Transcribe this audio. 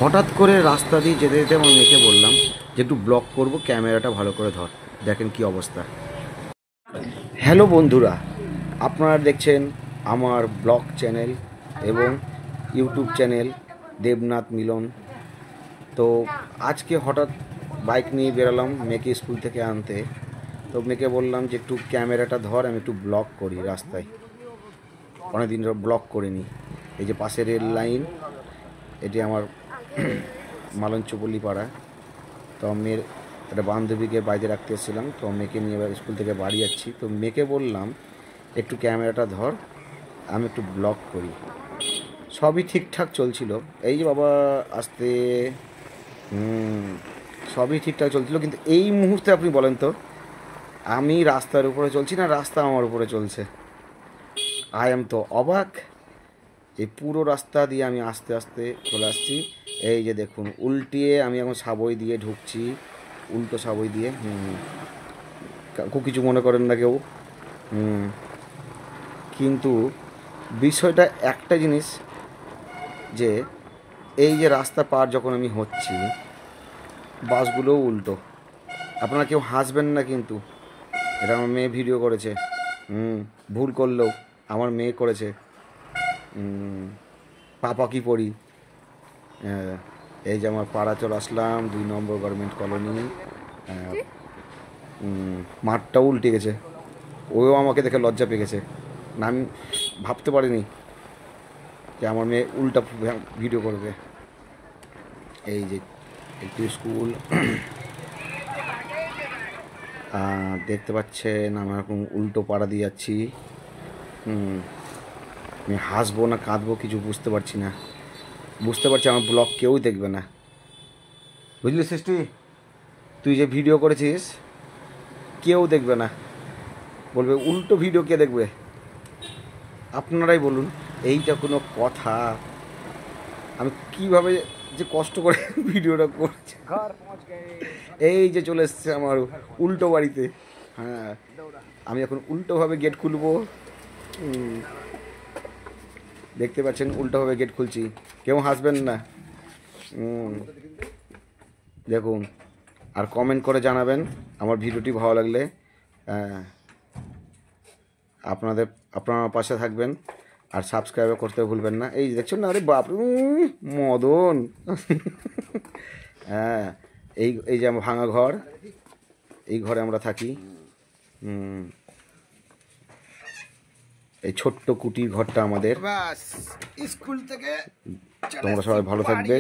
হঠাৎ করে রাস্তা দিয়ে যেতে যেতে আমার মেয়েকে বললাম যে একটু ব্লগ করব, ক্যামেরাটা ভালো করে ধর। দেখেন কি অবস্থা। হ্যালো বন্ধুরা, আপনারা দেখছেন আমার ব্লগ চ্যানেল এবং ইউটিউব চ্যানেল দেবনাথ মিলন। তো আজকে হঠাৎ বাইক নিয়ে বেরোলাম মেয়েকে স্কুল থেকে আনতে। তো মেয়েকে বললাম যে একটু ক্যামেরাটা ধর, আমি একটু ব্লগ করি রাস্তায়। অনেকদিন ধরে ব্লগ করিনি। এই যে পাশে রেল লাইন, এটি আমার মালঞ্চপল্লী পাড়া। তো মেয়ের একটা বান্ধবীকে বাড়িতে রাখতে এসেছিলাম, তো মেয়েকে নিয়ে স্কুল থেকে বাড়ি যাচ্ছি। তো মেয়েকে বললাম একটু ক্যামেরাটা ধর, আমি একটু ব্লগ করি। সবই ঠিকঠাক চলছিল। এই যে বাবা আসতে, সবই ঠিকঠাক চলছিল, কিন্তু এই মুহূর্তে আপনি বলেন তো, আমি রাস্তার উপরে চলছি না রাস্তা আমার উপরে চলছে? আই এম তো অবাক। এই পুরো রাস্তা দিয়ে আমি আস্তে আস্তে চলে আসছি। এই যে দেখুন, উল্টিয়ে আমি এখন সাবই দিয়ে ঢুকছি, উল্টো সাবই দিয়ে। কিছু মনে করেন না কেউ। কিন্তু বিষয়টা একটা জিনিস, যে এই যে রাস্তা পার যখন আমি হচ্ছি, বাসগুলোও উল্টো। আপনারা কেউ হাসবেন না কিন্তু, এটা আমার মেয়ে ভিডিও করেছে। ভুল করলেও আমার মেয়ে করেছে। পাপা কি পড়ি। এই যে আমার পাড়া চলে আসলাম, 2 নম্বর গার্মেন্ট কলোনি। মাঠটাও উল্টে গেছে। ওও আমাকে দেখে লজ্জা পেয়ে গেছে না, আমি ভাবতে পারিনি যে আমার মেয়ে উল্টা ভিডিও করবে। এই যে একটু স্কুল দেখতে পাচ্ছেন, আমি এখন উল্টো পাড়া দিয়ে যাচ্ছি। আমি হাসবো না কাঁদবো কিছু বুঝতে পারছি না। বুঝতে পারছি আমার ব্লগ কেউ দেখবে না, বুঝলি সৃষ্টি? তুই যে ভিডিও করেছিস কেউ দেখবে না, বলবে উল্টো ভিডিও কে দেখবে? আপনারাই বলুন, এইটা কোনো কথা? আমি কিভাবে যে কষ্ট করে ভিডিওটা করছি। এই যে চলে এসছে আমার উল্টো বাড়িতে। হ্যাঁ, আমি এখন উল্টোভাবে গেট খুলবো। দেখতে পাচ্ছেন উল্টোভাবে গেট খুলছি, কেউ হাসবেন না। দেখুন, আর কমেন্ট করে জানাবেন আমার ভিডিওটি ভালো লাগলে। আপনারা পাশে থাকবেন আর সাবস্ক্রাইব করতে ভুলবেন না। এই দেখছেন না, আরে বাপ মদন। হ্যাঁ, এই যে আমার ভাঙা ঘর, এই ঘরে আমরা থাকি। এই ছোট্ট কুটির ঘরটা আমাদের। স্কুল থেকে তোমরা সবাই ভালো থাকবে।